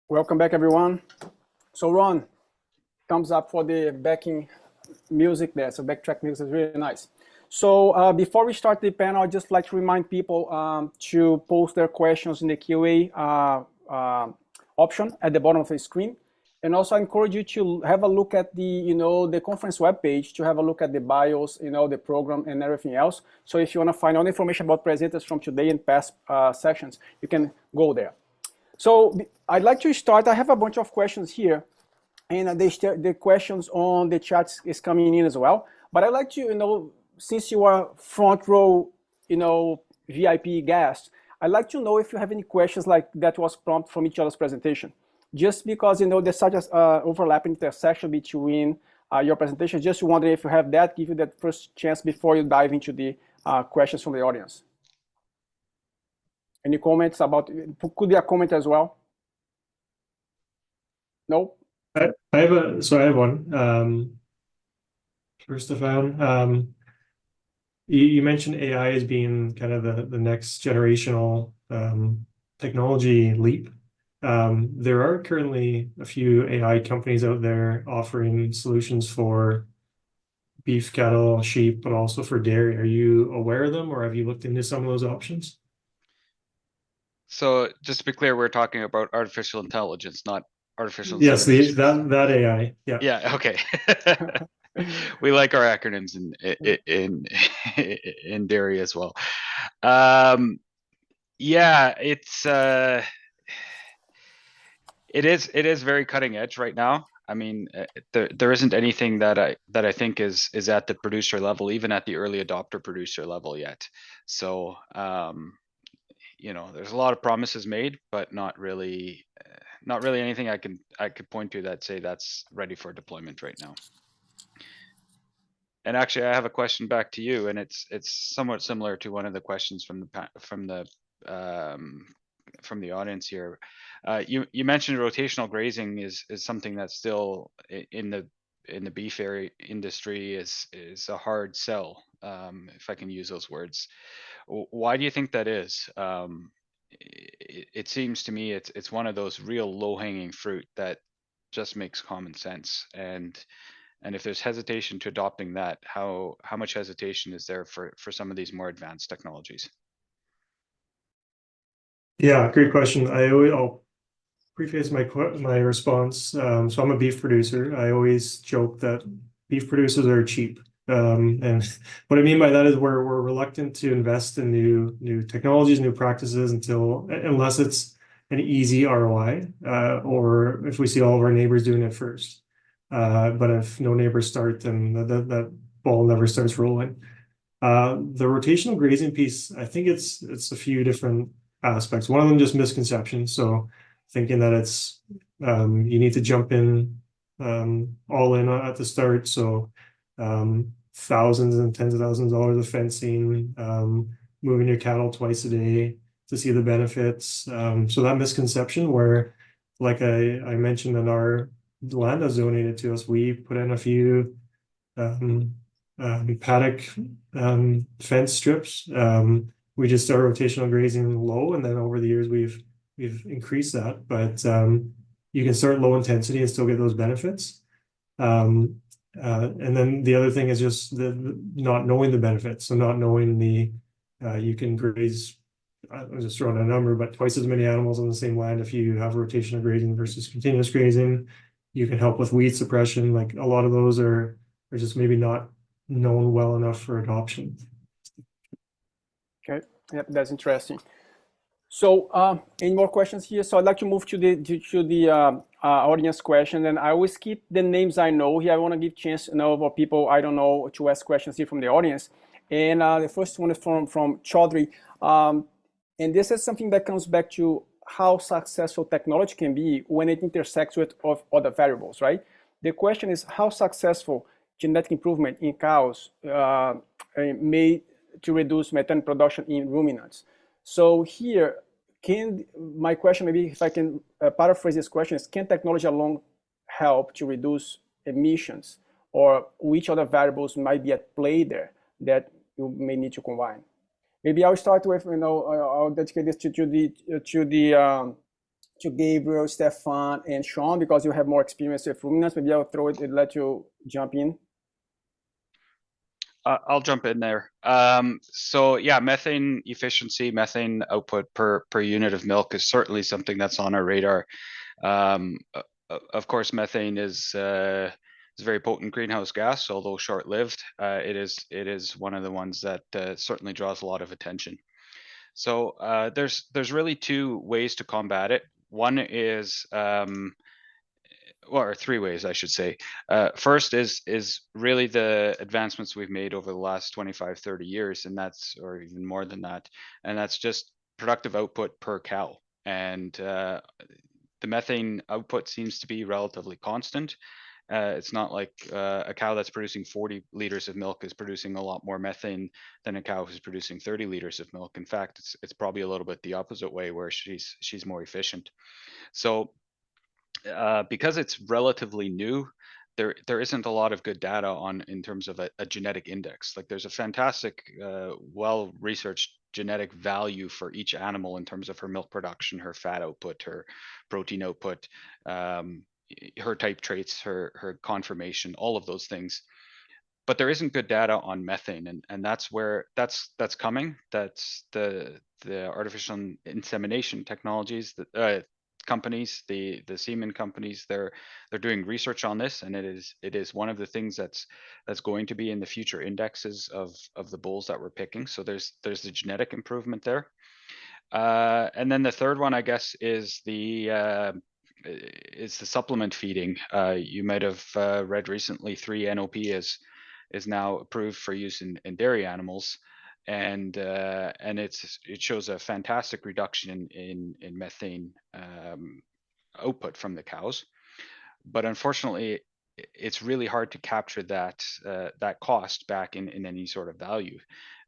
Welcome back, everyone. So Ron, thumbs up for the backing music there. So backtrack music is really nice. So before we start the panel, I'd just like to remind people to post their questions in the QA option at the bottom of the screen. And also I encourage you to have a look at the conference webpage to have a look at the bios, the program and everything else. So if you want to find all the information about presenters from today and past sessions, you can go there. So I'd like to start. I have a bunch of questions here, and the questions on the chat is coming in as well. But I'd like to, since you are front row, VIP guest, I'd like to know if you have any questions like that was prompt from each other's presentation. Just because, there's such an overlapping intersection between your presentation. Just wondering if you have that, give you that first chance before you dive into the questions from the audience. Any comments about, could be a comment as well? No? I have one. First, Stefan, you mentioned AI as being kind of the next generational technology leap. There are currently a few AI companies out there offering solutions for beef, cattle, sheep, but also for dairy. Are you aware of them, or have you looked into some of those options? So just to be clear, we're talking about artificial intelligence, not artificial Yes, intelligence. that AI. Yeah. Yeah. Okay. We like our acronyms in dairy as well. Yeah, it is very cutting edge right now. I mean, there isn't anything that I think is at the producer level, even at the early adopter producer level yet. So there's a lot of promises made, but not really anything I could point to that say that's ready for deployment right now. And actually, I have a question back to you, and it's somewhat similar to one of the questions from the audience here. You mentioned rotational grazing is something that's still in the beef industry is a hard sell, if I can use those words. Why do you think that is? It seems to me it's one of those real low-hanging fruit that just makes common sense. And if there's hesitation to adopting that, how much hesitation is there for some of these more advanced technologies? Yeah, great question. I'll preface my response. So I'm a beef producer. I always joke that beef producers are cheap. And what I mean by that is we're reluctant to invest in new technologies, new practices unless it's an easy ROI, or if we see all of our neighbors doing it first. But if no neighbors start, then that ball never starts rolling. The rotational grazing piece, I think it's a few different aspects. One of them just misconception. So thinking that it's you need to jump in all in at the start. So thousands and tens of thousands of dollars of fencing, moving your cattle twice a day to see the benefits. So that misconception where, like I mentioned, in our land that's donated to us, we put in a few paddock fence strips. We just started rotational grazing low, and then over the years we've increased that. But you can start low intensity and still get those benefits. And then the other thing is just not knowing the benefits. So not knowing you can graze, I'm just throwing a number, but twice as many animals on the same land if you have rotational grazing versus continuous grazing. You can help with weed suppression. Like a lot of those are just maybe not known well enough for adoption. Okay, yep, that's interesting. So any more questions here? So I'd like to move to the audience question, and I always keep the names I know here. I want to give chance for people I don't know to ask questions here from the audience. And the first one is from Chaudhry, and this is something that comes back to how successful technology can be when it intersects with other variables, right? The question is how successful genetic improvement in cows may to reduce methane production in ruminants. So here, my question, maybe if I can paraphrase this question, is can technology alone help to reduce emissions, or which other variables might be at play there that you may need to combine? Maybe I'll start with, I'll dedicate this to the to Gabriel, Stefan, and Sean, because you have more experience with ruminants. Maybe I'll throw it and let you jump in. I'll jump in there. So yeah, methane efficiency, methane output per unit of milk is certainly something that's on our radar. Of course, methane is a very potent greenhouse gas, although short-lived. It is one of the ones that certainly draws a lot of attention. So there's really two ways to combat it. One is or three ways, I should say. First is really the advancements we've made over the last 25, 30 years, and that's, or even more than that, and that's just productive output per cow. And the methane output seems to be relatively constant. It's not like a cow that's producing 40 liters of milk is producing a lot more methane than a cow who's producing 30 liters of milk. In fact, it's probably a little bit the opposite way, where she's more efficient. So because it's relatively new, there isn't a lot of good data on in terms of a genetic index. Like there's a fantastic, well-researched genetic value for each animal in terms of her milk production, her fat output, her protein output, her type traits, her conformation, all of those things. But there isn't good data on methane, and that's where that's coming. That's the artificial insemination technologies that companies, the semen companies, they're doing research on this, and it is one of the things that's going to be in the future indexes of the bulls that we're picking. So there's the genetic improvement there, and then the third one, I guess, is the supplement feeding. You might have read recently 3-NOP is now approved for use in dairy animals, and it shows a fantastic reduction in methane output from the cows. But unfortunately, it's really hard to capture that cost back in any sort of value.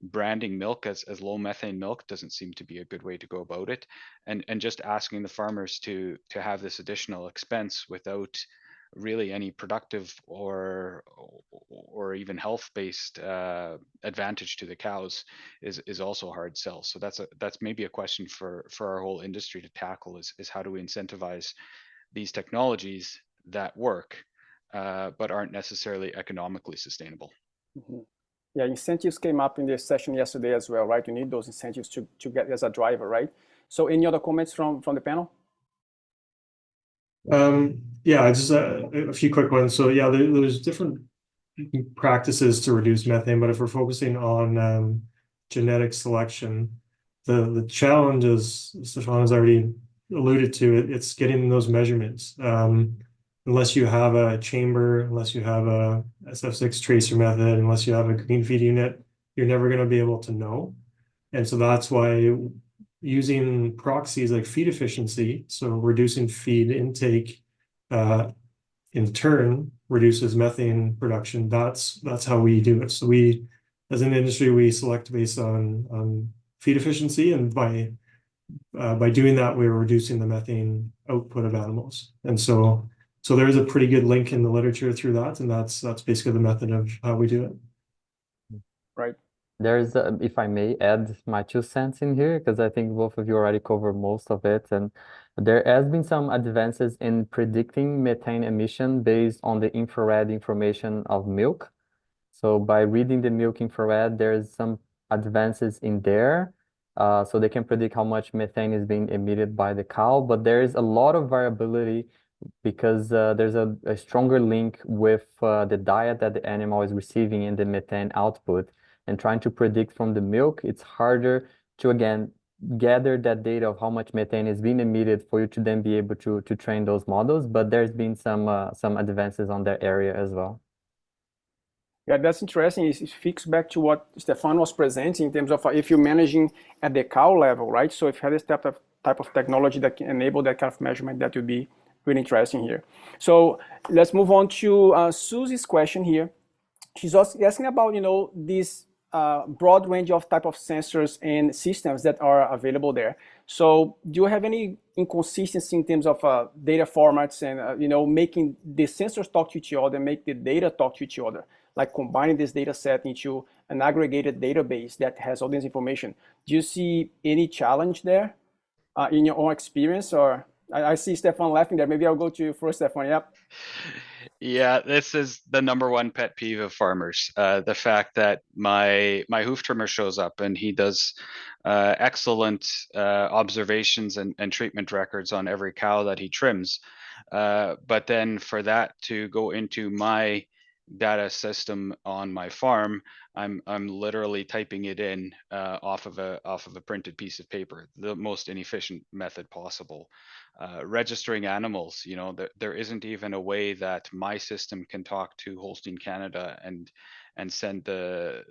Branding milk as low methane milk doesn't seem to be a good way to go about it, and just asking the farmers to have this additional expense without really any productive or even health-based advantage to the cows is also a hard sell. So that's maybe a question for our whole industry to tackle, is how do we incentivize these technologies that work but aren't necessarily economically sustainable. Mm-hmm. Yeah, incentives came up in the session yesterday as well, right? You need those incentives to get as a driver, right? So any other comments from the panel? Yeah, just a few quick ones. So yeah, there's different practices to reduce methane, but if we're focusing on genetic selection, the challenge, as Stefan has already alluded to, it's getting those measurements. Unless you have a chamber, unless you have a SF6 tracer method, unless you have a green feed unit, you're never going to be able to know. And so that's why using proxies like feed efficiency, so reducing feed intake, in turn reduces methane production. That's how we do it. So we, as an industry, we select based on feed efficiency, and by doing that, we're reducing the methane output of animals. And so there is a pretty good link in the literature through that, and that's basically the method of how we do it. Right. There's, if I may add my 2 cents in here, because I think both of you already covered most of it, and there has been some advances in predicting methane emission based on the infrared information of milk. So by reading the milk infrared, there's some advances in there. So they can predict how much methane is being emitted by the cow, but there is a lot of variability because there's a stronger link with the diet that the animal is receiving and the methane output. And trying to predict from the milk, it's harder to, again, gather that data of how much methane is being emitted for you to then be able to train those models. But there's been some advances on that area as well. Yeah, that's interesting. It speaks back to what Stefan was presenting in terms of if you're managing at the cow level, right? So if you have this type of technology that can enable that kind of measurement, that would be really interesting here. So let's move on to Susie's question here. She's also asking about, this broad range of type of sensors and systems that are available there. So do you have any inconsistency in terms of data formats and, making the sensors talk to each other, make the data talk to each other, like combining this data set into an aggregated database that has all this information? Do you see any challenge there in your own experience, or? I see Stefan laughing there. Maybe I'll go to you first, Stefan. Yep. Yeah, this is the number one pet peeve of farmers. The fact that my hoof trimmer shows up and he does excellent observations and treatment records on every cow that he trims. But then for that to go into my data system on my farm, I'm literally typing it in off of a printed piece of paper, the most inefficient method possible. Registering animals, you know, there isn't even a way that my system can talk to Holstein Canada and send the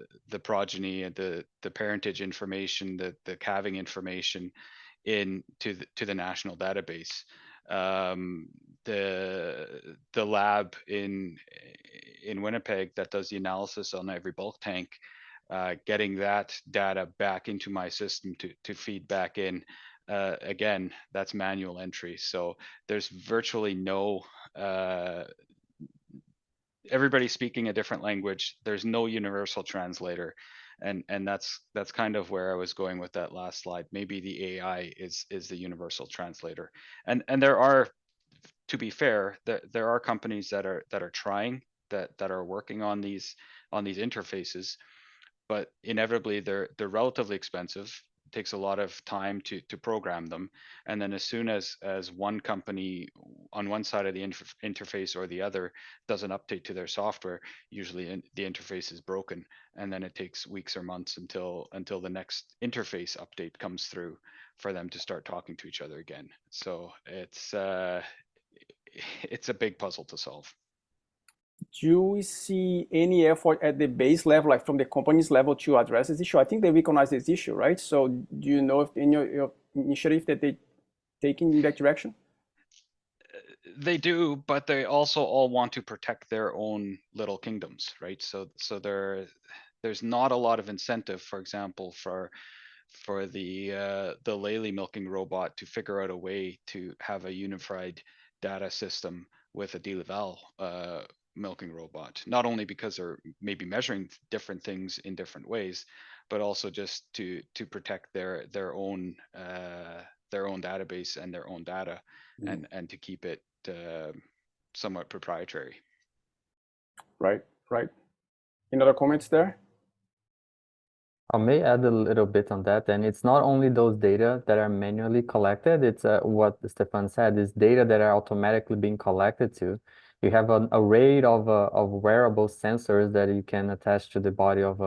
progeny and the parentage information, the calving information in to the national database. The lab in Winnipeg that does the analysis on every bulk tank, getting that data back into my system to feed back in. Again, that's manual entry. So there's virtually no, everybody's speaking a different language. There's no universal translator. And that's kind of where I was going with that last slide. Maybe the AI is the universal translator. And there are, to be fair, there are companies that are trying, that are working on these interfaces, but inevitably they're relatively expensive. It takes a lot of time to program them, and then as soon as one company on one side of the interface or the other does an update to their software, usually the interface is broken, and then it takes weeks or months until the next interface update comes through for them to start talking to each other again. So it's a big puzzle to solve. Do we see any effort at the base level, like from the company's level, to address this issue? I think they recognize this issue, right? So do you know if in your initiative that they taking in that direction? They do, but they also all want to protect their own little kingdoms, right? So there's not a lot of incentive, for example, for the Lely milking robot to figure out a way to have a unified data system with a DeLaval milking robot. Not only because they're maybe measuring different things in different ways, but also just to protect their own database and their own data, and to keep it somewhat proprietary. Right. Any other comments there? I may add a little bit on that, and it's not only those data that are manually collected, it's what Stefan said, is data that are automatically being collected to. You have an array of wearable sensors that you can attach to the body of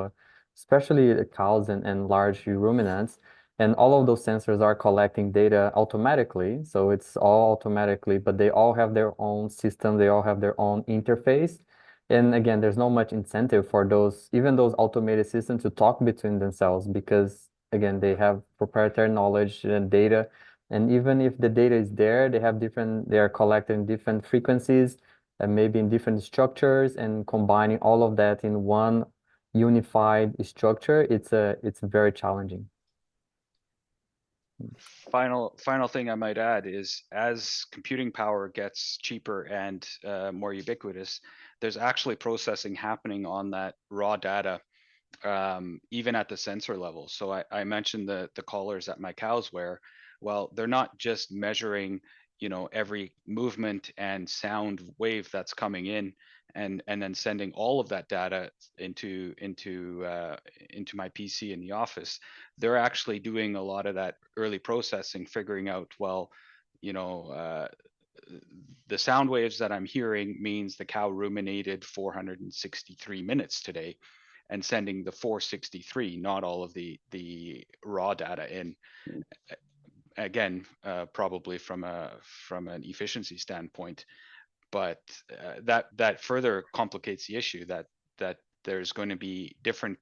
especially cows and large ruminants, and all of those sensors are collecting data automatically, so it's all automatically, but they all have their own system, they all have their own interface. And again, there's not much incentive for even those automated systems to talk between themselves, because again, they have proprietary knowledge and data. And even if the data is there, they are collecting different frequencies and maybe in different structures, and combining all of that in one unified structure, it's very challenging. Final thing I might add is, as computing power gets cheaper and more ubiquitous, there's actually processing happening on that raw data, even at the sensor level. So I mentioned the collars that my cows wear. Well, they're not just measuring, every movement and sound wave that's coming in, and then sending all of that data into my PC in the office. They're actually doing a lot of that early processing, figuring out, well, the sound waves that I'm hearing means the cow ruminated 463 minutes today, and sending the 463, not all of the raw data in. Again, probably from an efficiency standpoint, but that further complicates the issue that there's going to be different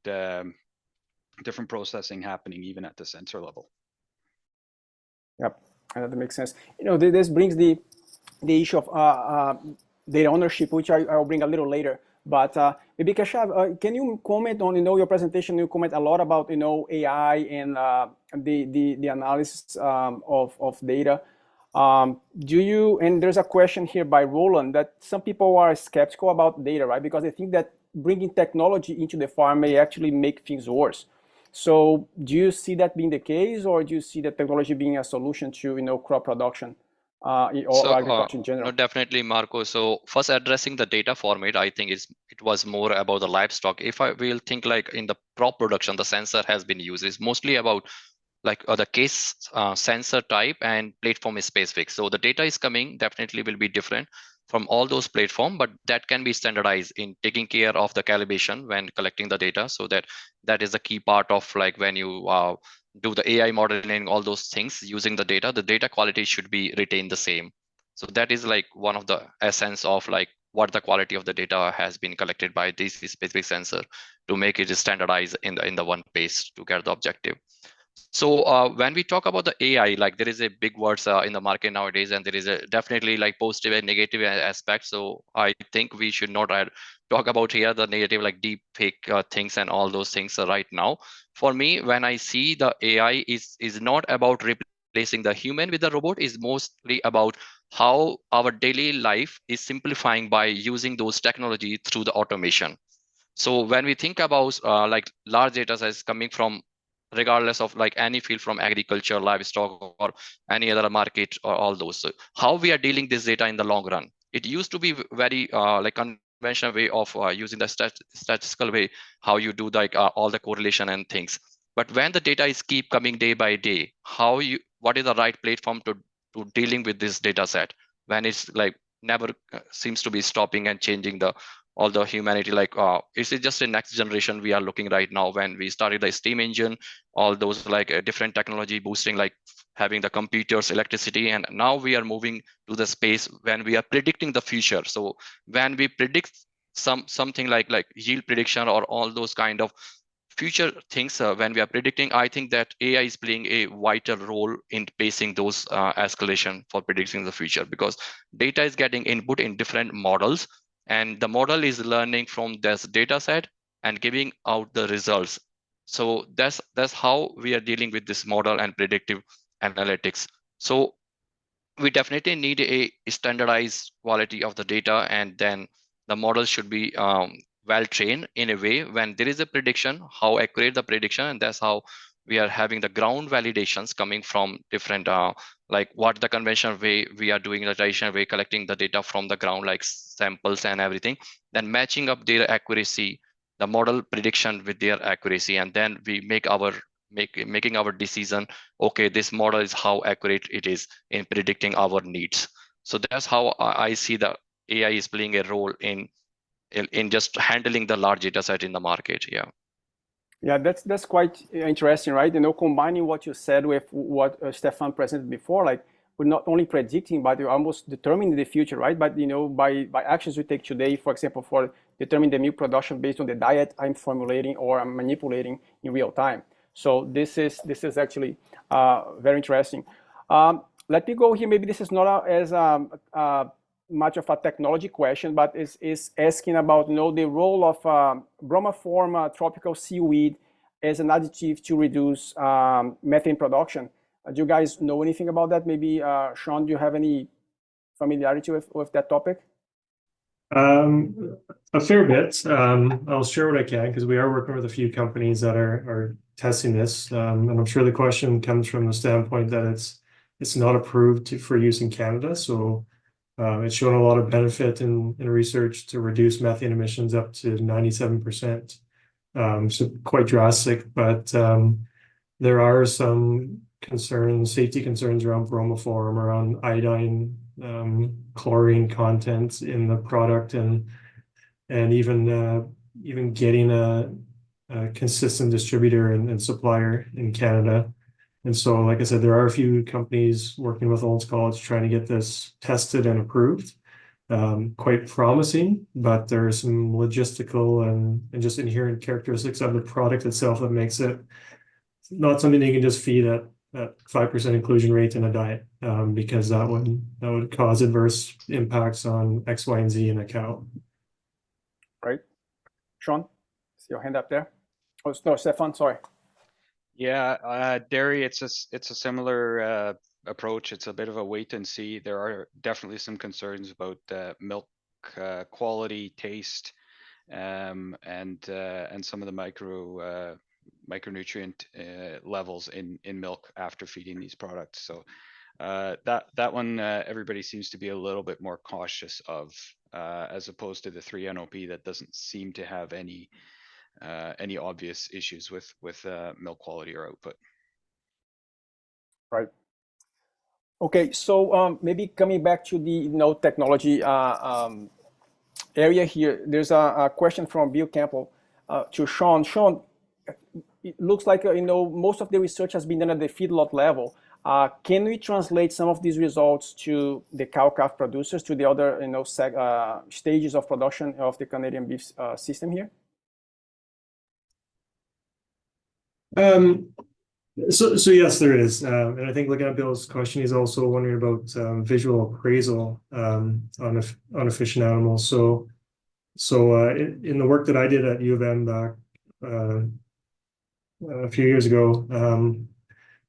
processing happening even at the sensor level. Yep, that makes sense. This brings the issue of data ownership, which I'll bring a little later. But maybe Keshav, can you comment on, your presentation? You comment a lot about, AI and the analysis of data. And there's a question here by Roland that some people are skeptical about data, right? Because they think that bringing technology into the farm may actually make things worse. So do you see that being the case, or do you see the technology being a solution to, crop production or agriculture in No, general? definitely, Marco. So first addressing the data format, I think it was more about the livestock. If I will think like in the crop production, the sensor has been used. It's mostly about like the case sensor type and platform is specific. So the data is coming definitely will be different from all those platform, but that can be standardized in taking care of the calibration when collecting the data. So that is the key part of like when you do the AI modeling, all those things using the data quality should be retained the same. So that is like one of the essence of like what the quality of the data has been collected by this specific sensor to make it standardized in the one place to get the objective. So when we talk about the AI, like there is a big words in the market nowadays, and there is a definitely like positive and negative aspect. So I think we should not talk about here the negative like deep fake things and all those things right now. For me, when I see the AI is not about replacing the human with the robot, is mostly about how our daily life is simplifying by using those technology through the automation. So when we think about like large data sets coming from regardless of like any field from agriculture, livestock, or any other market or all those. So how we are dealing this data in the long run? It used to be very like conventional way of using the statistical way, how you do like all the correlation and things. But when the data is keep coming day by day, what is the right platform to dealing with this data set when it's like never seems to be stopping and changing the all the humanity like is it just a next generation we are looking right now when we started the steam engine, all those like different technology boosting like having the computers, electricity, and now we are moving to the space when we are predicting the future. So when we predict something like yield prediction or all those kind of future things when we are predicting, I think that AI is playing a vital role in pacing those escalation for predicting the future, because data is getting input in different models and the model is learning from this data set and giving out the results. So that's how we are dealing with this model and predictive analytics. So we definitely need a standardized quality of the data, and then the model should be well trained in a way when there is a prediction, how accurate the prediction, and that's how we are having the ground validations coming from different like what the conventional way we are doing the traditional way, collecting the data from the ground like samples and everything, then matching up their accuracy, the model prediction with their accuracy, and then we making our decision. Okay, this model is how accurate it is in predicting our needs. So that's how I see the AI is playing a role in just handling the large data set in the market. Yeah. Yeah, that's quite interesting, right? You know, combining what you said with what Stefan presented before, like we're not only predicting, but we're almost determining the future, right? But you know, by actions we take today, for example, for determining the milk production based on the diet I'm formulating or I'm manipulating in real time. So this is actually very interesting. Let me go here. Maybe this is not as much of a technology question, but is asking about, you know, the role of bromoform tropical seaweed as an additive to reduce methane production. Do you guys know anything about that? Maybe Sean, do you have any familiarity with that topic? A fair bit. I'll share what I can because we are working with a few companies that are testing this, and I'm sure the question comes from the standpoint that it's not approved for use in Canada, so. It's shown a lot of benefit in research to reduce methane emissions up to 97%. So quite drastic, but there are some safety concerns around bromoform, around iodine, chlorine content in the product, and even getting a consistent distributor and supplier in Canada. And so, like I said, there are a few companies working with Olds College trying to get this tested and approved. Quite promising, but there are some logistical and just inherent characteristics of the product itself that makes it not something you can just feed at 5% inclusion rate in a diet, because that would cause adverse impacts on X, Y, and Z in a cow. Right. Sean, see your hand up there. Oh, no, Stefan, sorry. Yeah, dairy, it's a similar approach. It's a bit of a wait and see. There are definitely some concerns about milk quality, taste, and some of the micronutrient levels in milk after feeding these products. So That one, everybody seems to be a little bit more cautious of, as opposed to the 3 NOP that doesn't seem to have any obvious issues with milk quality or output. Right. Okay, so maybe coming back to the technology area here, there's a question from Bill Campbell to Sean. Sean, it looks like most of the research has been done at the feedlot level. Can we translate some of these results to the cow-calf producers, to the other stages of production of the Canadian beef system here? So yes, there is, and I think looking at Bill's question, he's also wondering about visual appraisal on efficient animals. So in the work that I did at U of M back a few years ago,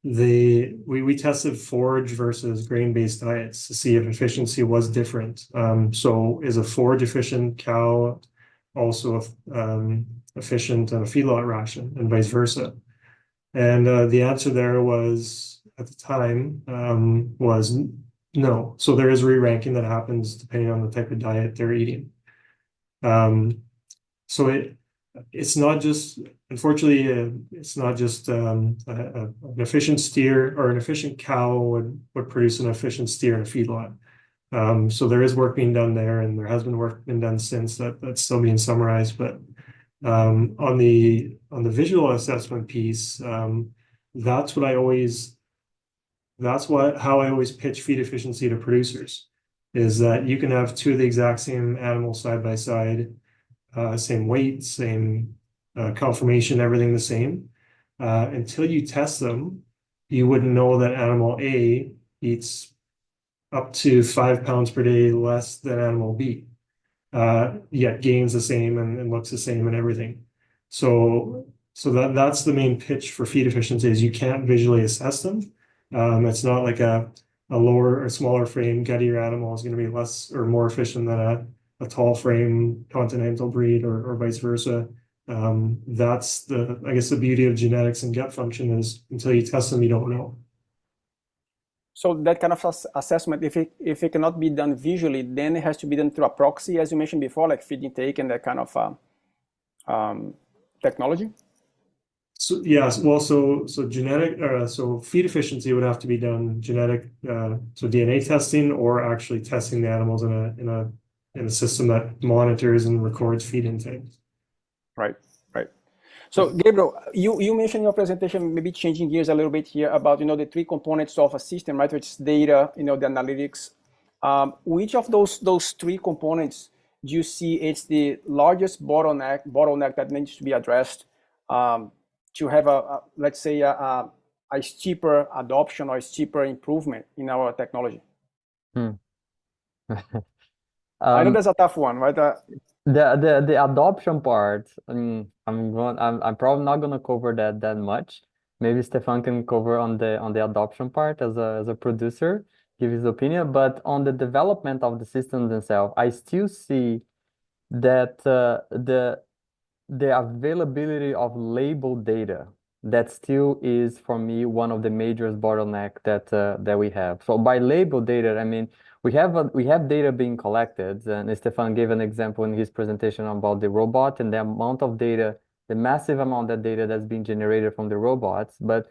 we tested forage versus grain-based diets to see if efficiency was different. So is a forage efficient cow also efficient on a feedlot ration, and vice versa? And the answer there was, at the time, was no. So there is re-ranking that happens depending on the type of diet they're eating. So it's not just, unfortunately, it's not just an efficient steer or an efficient cow would produce an efficient steer in a feedlot. So there is work being done there, and there has been work being done since that's still being summarized. But on the visual assessment piece, that's how I always pitch feed efficiency to producers, is that you can have two of the exact same animals side by side, same weight, same conformation, everything the same. Until you test them, you wouldn't know that animal A eats up to 5 pounds per day less than animal B. Yet gains the same and looks the same and everything. So that's the main pitch for feed efficiency, is you can't visually assess them. It's not like a lower or smaller frame guttier animal is going to be less or more efficient than a tall frame continental breed or vice versa. That's I guess the beauty of genetics and gut function, is until you test them, you don't know. So that kind of assessment, if it cannot be done visually, then it has to be done through a proxy, as you mentioned before, like feed intake and that kind of technology. So yes, well, so feed efficiency would have to be done genetic, so DNA testing, or actually testing the animals in a system that monitors and records feed intake. Right. So Gabriel, you mentioned in your presentation, maybe changing gears a little bit here, about the 3 components of a system, right? Which is data, the analytics. Which of those 3 components do you see it's the largest bottleneck that needs to be addressed to have let's say a steeper adoption or a steeper improvement in our technology? I know that's a tough one, right? The adoption part, I'm probably not gonna cover that much. Maybe Stefan can cover on the adoption part as a producer, give his opinion. But on the development of the systems themselves, I still see that the availability of labeled data, that still is, for me, one of the major bottleneck that we have. So by labeled data, I mean we have data being collected, and Stefan gave an example in his presentation about the robot and the amount of data, the massive amount of data that's being generated from the robots. But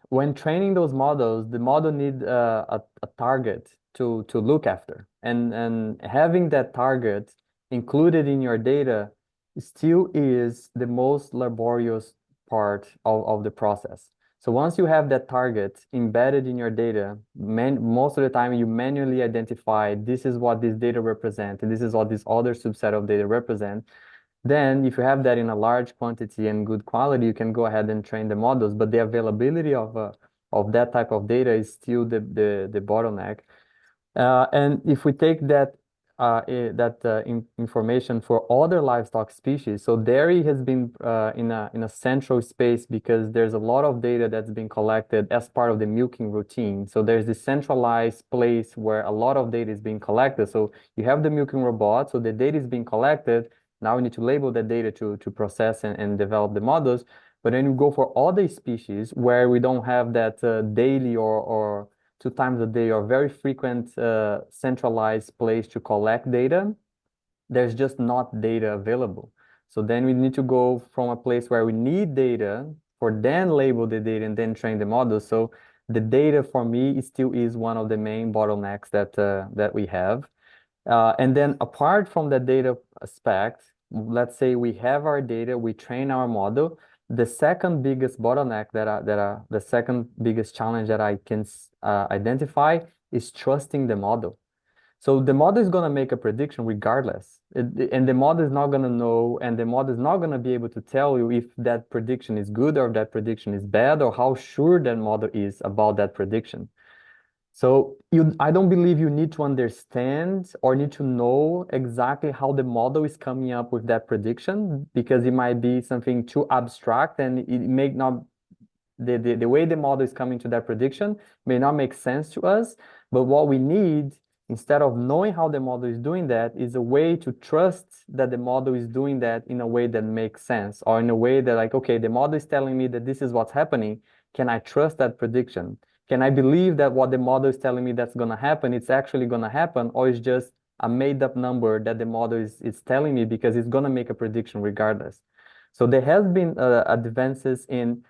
when training those models, the model need a target to look after, and having that target included in your data still is the most laborious part of the process. So once you have that target embedded in your data, most of the time you manually identify this is what this data represent, and this is what this other subset of data represent. Then if you have that in a large quantity and good quality, you can go ahead and train the models. But the availability of that type of data is still the bottleneck. And if we take that information for other livestock species, so dairy has been in a central space because there's a lot of data that's been collected as part of the milking routine. So there's this centralized place where a lot of data is being collected. So you have the milking robot, so the data is being collected. Now we need to label that data to process and develop the models. But then you go for other species where we don't have that daily or 2 times a day or very frequent centralized place to collect data. There's just not data available. So then we need to go from a place where we need data for then label the data and then train the model. So the data for me still is one of the main bottlenecks that we have. And then apart from the data aspect, let's say we have our data, we train our model. The second biggest bottleneck the second biggest challenge that I can identify is trusting the model. So the model is going to make a prediction regardless. And the model is not going to know, and the model is not going to be able to tell you if that prediction is good or that prediction is bad, or how sure that model is about that prediction. So I don't believe you need to understand or need to know exactly how the model is coming up with that prediction, because it might be something too abstract and it may not, the way the model is coming to that prediction may not make sense to us. But what we need, instead of knowing how the model is doing that, is a way to trust that the model is doing that in a way that makes sense, or in a way that, like, okay, the model is telling me that this is what's happening. Can I trust that prediction? Can I believe that what the model is telling me that's going to happen, it's actually going to happen, or it's just a made up number that the model is telling me because it's going to make a prediction regardless? So there has been advances in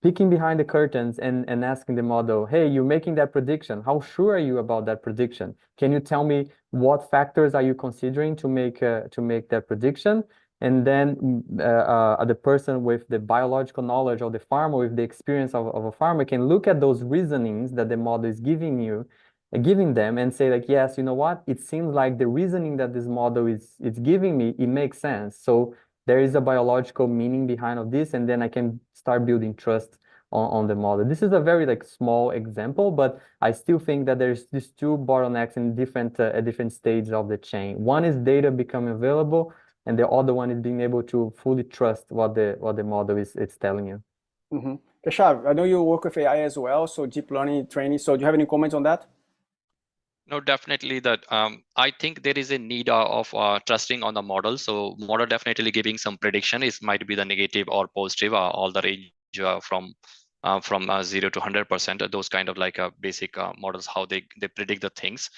peeking behind the curtains and asking the model, hey, you're making that prediction. How sure are you about that prediction? Can you tell me what factors are you considering to make that prediction? And then the person with the biological knowledge of the farmer, with the experience of a farmer, can look at those reasonings that the model is giving them and say, like, yes, you know what? It seems like the reasoning that this model is giving me, it makes sense. So there is a biological meaning behind of this, and then I can start building trust on the model. This is a very small example, but I still think that there's these two bottlenecks in different stages of the chain. One is data becoming available, and the other one is being able to fully trust what the model is telling you. Mm-hmm. Keshav, I know you work with AI as well, so deep learning training. So do you have any comments on that? No, definitely that. I think there is a need of trusting on the model. So model definitely giving some prediction might be the negative or positive, all the range from 0 to 100%. Those kind of basic models, how they predict the things.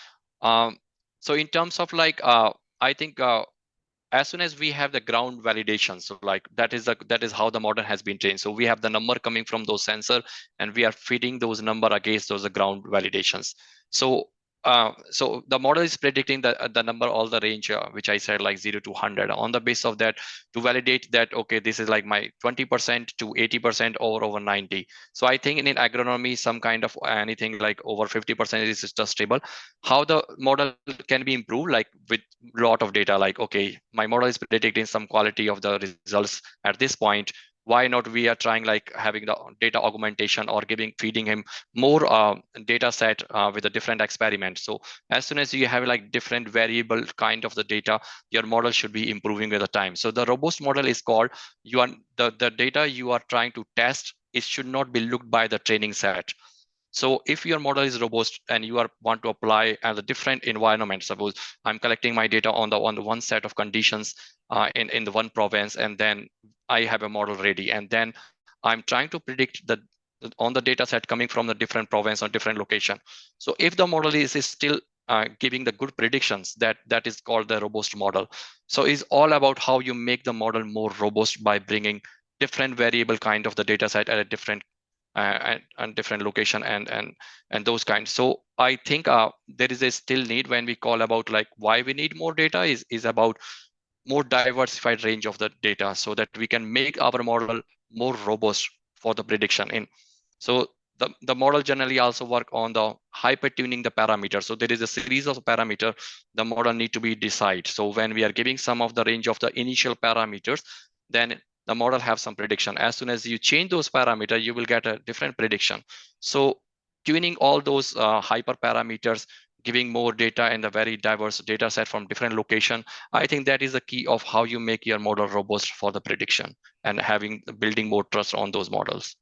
So in terms of I think as soon as we have the ground validation, so that is how the model has been trained. So we have the number coming from those sensor, and we are feeding those number against those ground validations. So the model is predicting the number, all the range, which I said 0 to 100. On the basis of that, to validate that, okay, this is my 20% to 80% or over 90. So I think in agronomy, some kind of anything over 50% is just stable. How the model can be improved, with a lot of data, okay, my model is predicting some quality of the results at this point. Why not we are trying having the data augmentation or feeding him more data set with a different experiment. So as soon as you have different variable kind of the data, your model should be improving with the time. So the robust model is called, the data you are trying to test, it should not be looked by the training set. So if your model is robust and you want to apply at a different environment, suppose I'm collecting my data on the one set of conditions in the one province, and then I have a model ready, and then I'm trying to predict on the data set coming from the different province or different location. So if the model is still giving the good predictions, that is called the robust model. So it's all about how you make the model more robust by bringing different variable kind of the data set at a different and different location and those kinds. So I think there is a still need when we call about why we need more data is about more diversified range of the data, so that we can make our model more robust for the prediction. So the model generally also work on the hyper tuning the parameter. So there is a series of parameter the model need to be decide. So when we are giving some of the range of the initial parameters, then the model have some prediction. As soon as you change those parameters, you will get a different prediction. So tuning all those hyper parameters, giving more data and a very diverse data set from different location, I think that is the key of how you make your model robust for the prediction and building more trust on those models.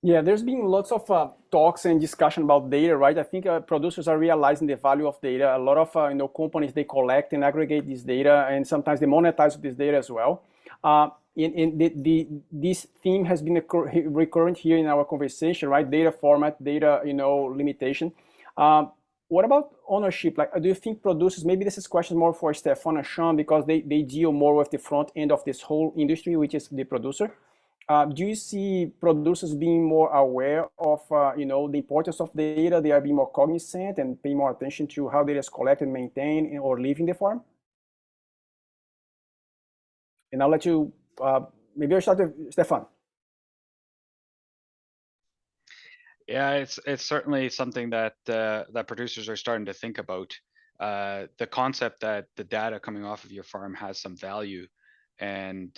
Yeah, there's been lots of talks and discussion about data, right? I think producers are realizing the value of data. A lot of companies, they collect and aggregate this data, and sometimes they monetize this data as well. this theme has been recurrent here in our conversation, right? Data format, data, limitation. What about ownership? Like, do you think producers, maybe this is question more for Stefan and Sean, because they deal more with the front end of this whole industry, which is the producer. Do you see producers being more aware of, the importance of data? They are being more cognizant and paying more attention to how data is collected, maintained, or leaving the farm? And I'll let you, maybe I'll start with Stefan. Yeah, it's certainly something that that producers are starting to think about. The concept that the data coming off of your farm has some value, and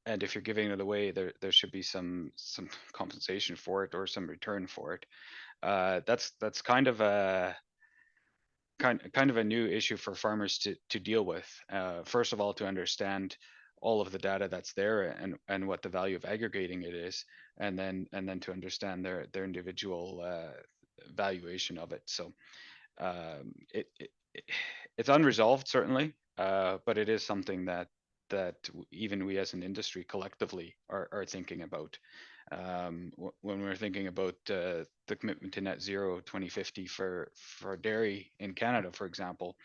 if you're giving it away, there should be some compensation for it or some return for it. That's kind of a new issue for farmers to deal with. First of all, to understand all of the data that's there and what the value of aggregating it is, and then to understand their individual valuation of it. So it's unresolved, certainly, but it is something that even we as an industry collectively are thinking about. When we're thinking about the commitment to net zero 2050 for dairy in Canada, for example,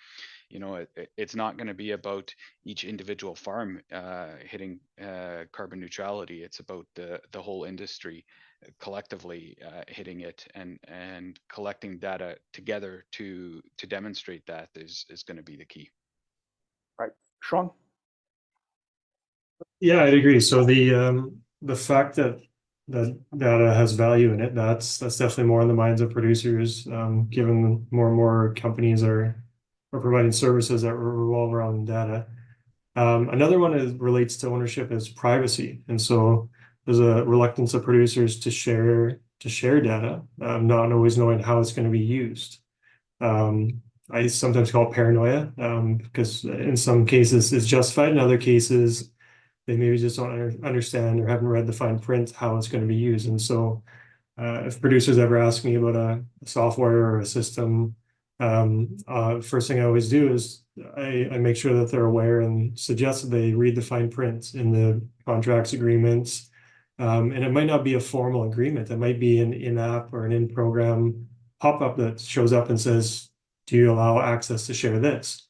it's not going to be about each individual farm hitting carbon neutrality. It's about the whole industry collectively hitting it, and collecting data together to demonstrate that is going to be the key. Right, Sean. Yeah, I'd agree. So the fact that data has value in it, that's definitely more in the minds of producers, given more and more companies are providing services that revolve around data. Another one relates to ownership is privacy, and so there's a reluctance of producers to share data, not always knowing how it's going to be used. I sometimes call it paranoia, because in some cases it's justified, in other cases they maybe just don't understand or haven't read the fine print how it's going to be used. And so if producers ever ask me about a software or a system, first thing I always do is I make sure that they're aware and suggest that they read the fine print in the contracts, agreements. And it might not be a formal agreement. It might be an in-app or an in-program pop-up that shows up and says, do you allow access to share this?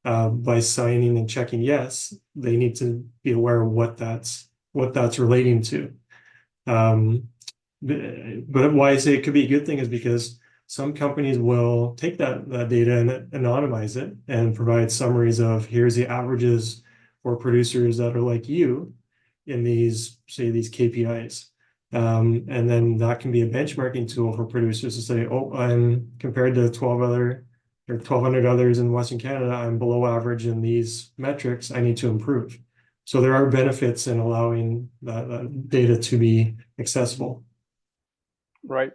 By signing and checking yes, they need to be aware of what that's relating to. But why I say it could be a good thing is because some companies will take that data and anonymize it and provide summaries of, here's the averages for producers that are like you in these KPIs. And then that can be a benchmarking tool for producers to say, oh, I'm compared to 1,200 others in Western Canada, I'm below average in these metrics, I need to improve. So there are benefits in allowing that data to be accessible. Right.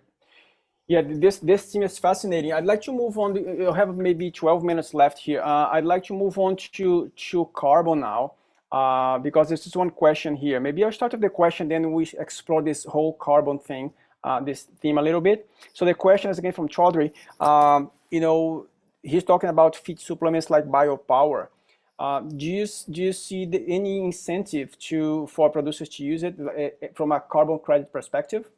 Yeah, this theme is fascinating. I'd like to move on. You'll have maybe 12 minutes left here. I'd like to move on to carbon now, because this is one question here. Maybe I'll start with the question, then we explore this whole carbon thing, this theme a little bit. So the question is again from Chaudhry. He's talking about feed supplements like biopower. Do you see any incentive for producers to use it from a carbon credit perspective?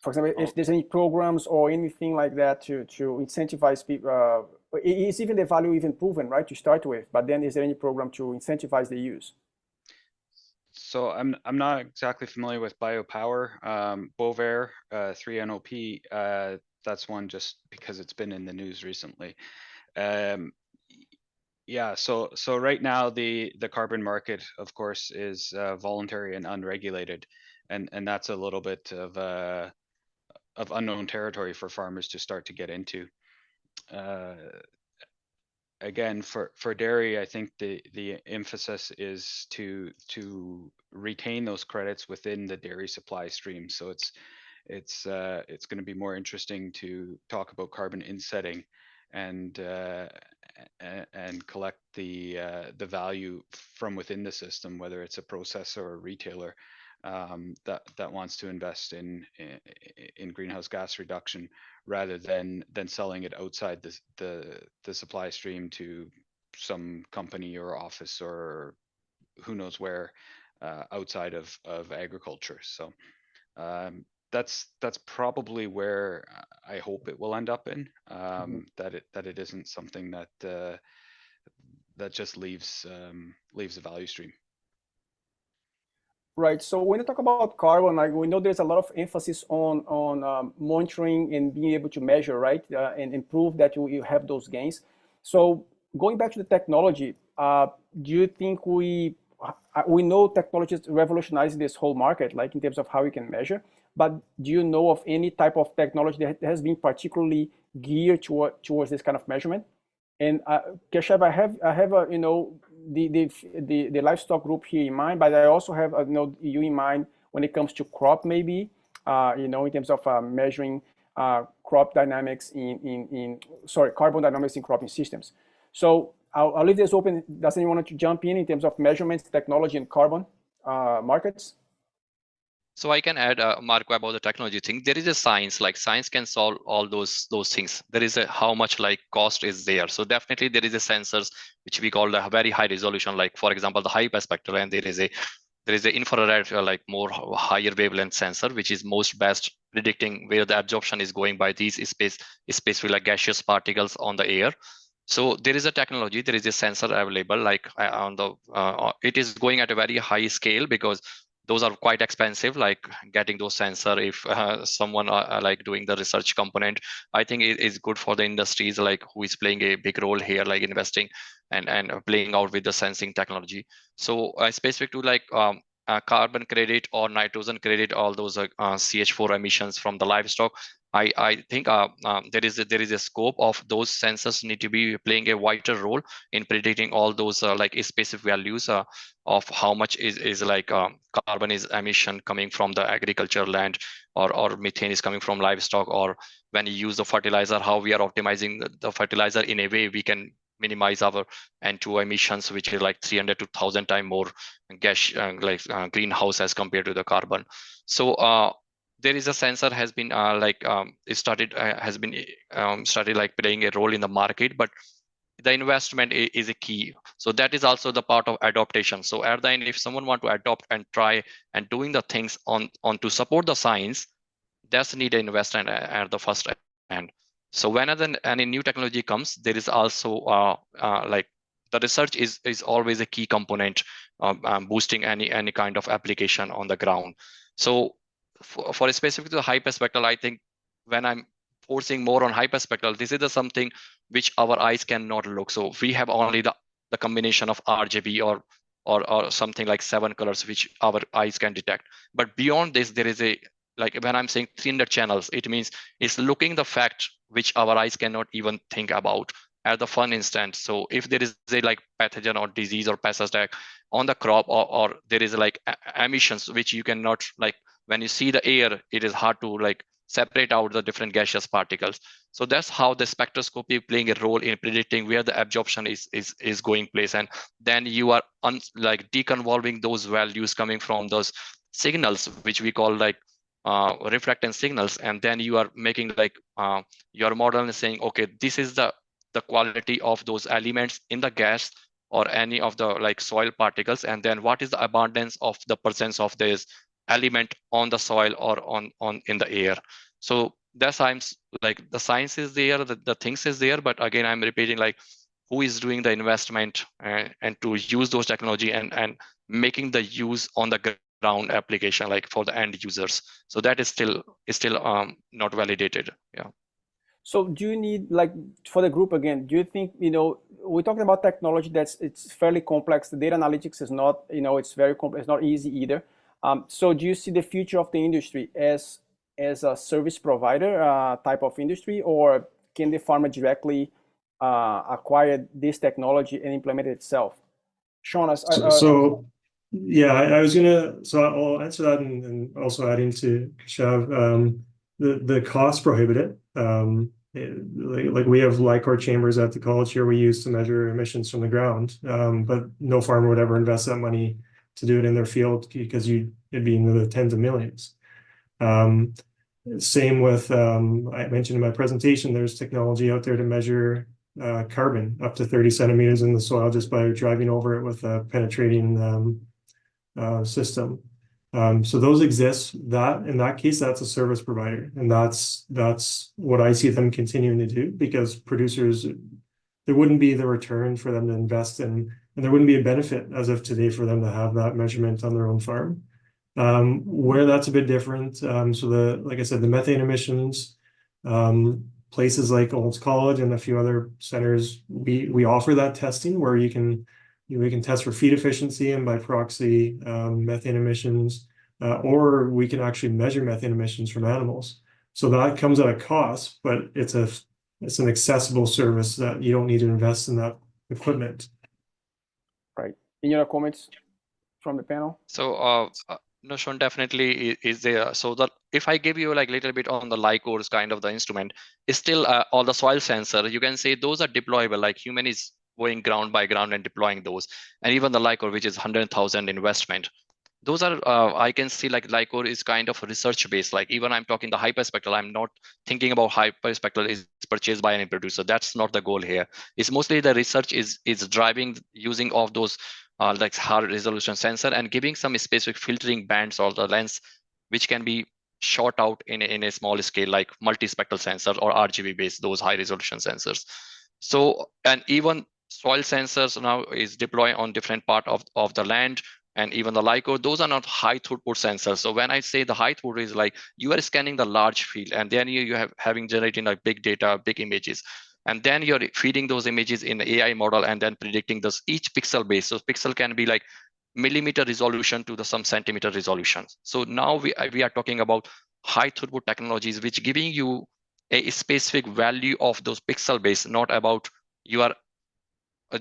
For example, if there's any programs or anything like that to incentivize people, is even the value even proven, right, to start with? But then is there any program to incentivize the use? So I'm not exactly familiar with biopower. Bovaer, 3NOP, that's one just because it's been in the news recently. Yeah, so right now the carbon market, of course, is voluntary and unregulated, and that's a little bit of unknown territory for farmers to start to get into. Again, for dairy, I think the emphasis is to retain those credits within the dairy supply stream. So it's going to be more interesting to talk about carbon insetting and collect the value from within the system, whether it's a processor or a retailer. that wants to invest in greenhouse gas reduction rather than selling it outside the supply stream to some company or office or who knows where outside of agriculture. So that's probably where I hope it will end up in. That it isn't something that that just leaves the value stream. Right. So when you talk about carbon, like we know there's a lot of emphasis on monitoring and being able to measure, right, and improve that you have those gains. So going back to the technology, do you think we know technology is revolutionizing this whole market, like in terms of how we can measure? But do you know of any type of technology that has been particularly geared towards this kind of measurement? And Keshav, I have a, the livestock group here in mind, but I also have you in mind when it comes to crop, maybe in terms of measuring crop dynamics carbon dynamics in cropping systems. So I'll leave this open. Does anyone want to jump in terms of measurements, technology, and carbon markets? So I can add, Marco, about the technology thing. There is a science, like science can solve all those things. There is a how much like cost is there. So definitely there is a sensors which we call the very high resolution, like for example the hyperspectral, and there is a infrared like more higher wavelength sensor which is most best predicting where the absorption is going by these especially like gaseous particles on the air. So there is a technology, there is a sensor available, like on the it is going at a very high scale because those are quite expensive, like getting those sensor. If someone like doing the research component, I think it is good for the industries like who is playing a big role here, like investing and playing out with the sensing technology. So specific to like carbon credit or nitrogen credit, all those CH4 emissions from the livestock, I think there is a scope of those sensors need to be playing a vital role in predicting all those like specific values of how much is like carbon is emission coming from the agriculture land, or methane is coming from livestock, or when you use the fertilizer, how we are optimizing the fertilizer in a way we can minimize our N2 emissions, which is like 300 to 1,000 times more gas greenhouse as compared to the carbon. So there is a sensor has been started like playing a role in the market, but the investment is a key. So that is also the part of adaptation. So at the end, if someone want to adopt and try and doing the things on to support the science, that's need an investment at the first end. So whenever any new technology comes, there is also like the research is always a key component boosting any kind of application on the ground. So for specific to the hyperspectral, I think when I'm forcing more on hyperspectral, this is something which our eyes cannot look. So we have only the combination of RGB or something like 7 colors which our eyes can detect. But beyond this, there is a, like when I'm saying 300 channels, it means it's looking the fact which our eyes cannot even think about at the fun instant. So if there is a like pathogen or disease or pest attack on the crop, or there is like emissions which you cannot, like when you see the air, it is hard to like separate out the different gaseous particles. So that's how the spectroscopy playing a role in predicting where the absorption is going place. And then you are like deconvolving those values coming from those signals, which we call like reflectance signals. And then you are making like your model is saying, okay, this is the quality of those elements in the gas or any of the like soil particles. And then what is the abundance of the presence of this element on the soil or on in the air. So that's I'm like the science is there, the things is there, but again I'm repeating, like who is doing the investment and to use those technology and making the use on the ground application, like for the end users. So that is still not validated. Yeah. So do you need, like, for the group again, do you think, we're talking about technology it's fairly complex. The data analytics is not, it's very complex, it's not easy either. So do you see the future of the industry as a service provider type of industry, or can the farmer directly acquire this technology and implement it itself? Sean, yeah, I was I'll answer that and also adding to Keshav, the cost prohibitive. Like we have LICOR chambers at the college here we use to measure emissions from the ground, but no farmer would ever invest that money to do it in their field because it'd be in the tens of millions. Same with, I mentioned in my presentation, there's technology out there to measure carbon up to 30 centimeters in the soil just by driving over it with a penetrating system. So those exist. That in that case, that's a service provider, and that's what I see them continuing to do, because producers, there wouldn't be the return for them to invest in, and there wouldn't be a benefit as of today for them to have that measurement on their own farm. Where that's a bit different, so like I said, the methane emissions, places like Olds College and a few other centers, we offer that testing where we can test for feed efficiency and by proxy methane emissions, or we can actually measure methane emissions from animals. So that comes at a cost, but it's an accessible service that you don't need to invest in that equipment. Right. Any other comments from the panel? So no, Sean, definitely is there. So if I give you like a little bit on the Lycors kind of the instrument, is still all the soil sensor, you can say those are deployable, like human is going ground by ground and deploying those. And even the Lycor, which is 100,000 investment. Those are, I can see like Lycor is kind of research based. Like even I'm talking the hyperspectral, I'm not thinking about hyperspectral is purchased by any producer. That's not the goal here. It's mostly the research is driving using of those like hard resolution sensor and giving some specific filtering bands or the lens, which can be shot out in a small scale, like multispectral sensor or RGB based, those high resolution sensors. So, and even soil sensors now is deployed on different part of the land, and even the Lycor, those are not high throughput sensors. So when I say the high throughput is like you are scanning the large field, and then you have having generating like big data, big images. And then you're feeding those images in the AI model and then predicting this each pixel base. So pixel can be like millimeter resolution to some centimeter resolution. So now we are talking about high throughput technologies, which giving you a specific value of those pixel base, not about you are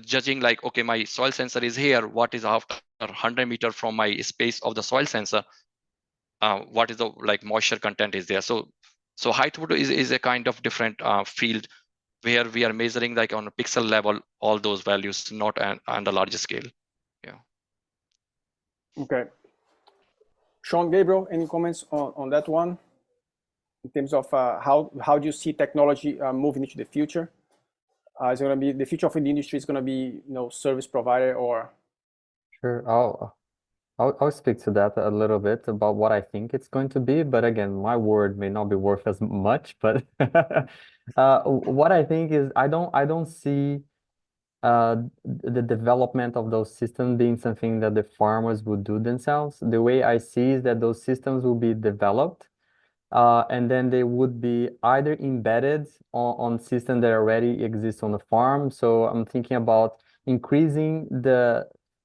judging like, okay, my soil sensor is here. What is after 100 meter from my space of the soil sensor? What is the like moisture content is there? So high throughput is a kind of different field where we are measuring like on a pixel level, all those values, not on the larger scale. Yeah. Okay. Sean, Gabriel, any comments on that one? In terms of how do you see technology moving into the future? Is it going to be the future of the industry is going to be, service provider or? Sure, I'll speak to that a little bit about what I think it's going to be, but again, my word may not be worth as much. But what I think is I don't see the development of those systems being something that the farmers would do themselves. The way I see is that those systems will be developed, and then they would be either embedded on systems that already exist on the farm. So I'm thinking about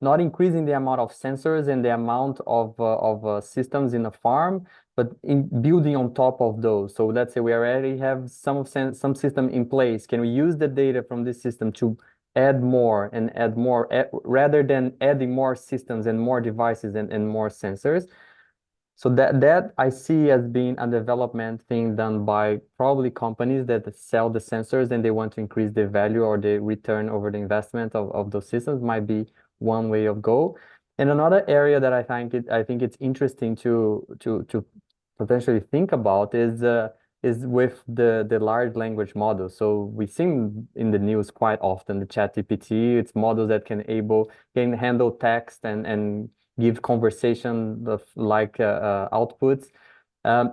not increasing the amount of sensors and the amount of systems in the farm, but in building on top of those. So let's say we already have some system in place. Can we use the data from this system to add more rather than adding more systems and more devices and more sensors? So that I see as being a development thing done by probably companies that sell the sensors and they want to increase the value or the return over the investment of those systems might be one way of go. And another area that I think it's interesting to potentially think about is with the large language models. So we see in the news quite often the ChatGPT. It's models that can handle text and give conversation of like outputs.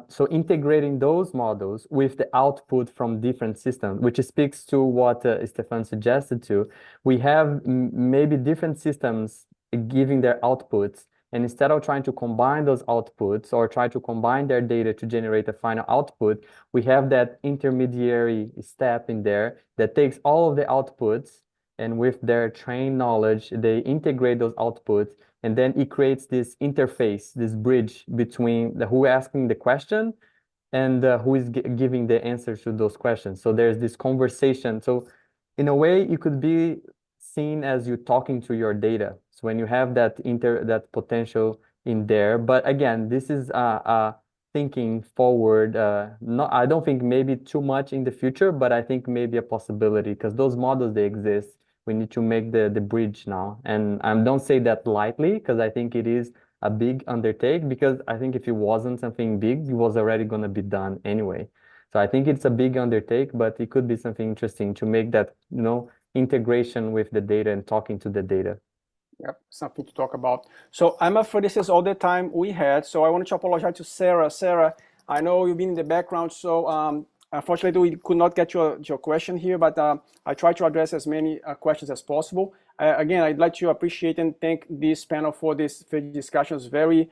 So integrating those models with the output from different systems, which speaks to what Stefan suggested to. We have maybe different systems giving their outputs, and instead of trying to combine those outputs or try to combine their data to generate a final output, we have that intermediary step in there that takes all of the outputs, and with their trained knowledge, they integrate those outputs, and then it creates this interface, this bridge between who asking the question and who is giving the answers to those questions. So there's this conversation. So in a way, it could be seen as you talking to your data. So when you have that potential in there, but again, this is thinking forward. I don't think maybe too much in the future, but I think maybe a possibility because those models they exist. we need to make the bridge now. And I don't say that lightly, because I think it is a big undertake, because I think if it wasn't something big, it was already going to be done anyway. So I think it's a big undertake, but it could be something interesting to make that, you know, integration with the data and talking to the data. Yep, something to talk about. So I'm afraid this is all the time we had. So I wanted to apologize to Sarah. Sarah, I know you've been in the background, so unfortunately we could not get your question here, but I tried to address as many questions as possible. Again, I'd like to appreciate and thank this panel for this discussion. It's very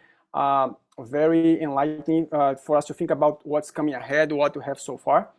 enlightening for us to think about what's coming ahead, what we have so far.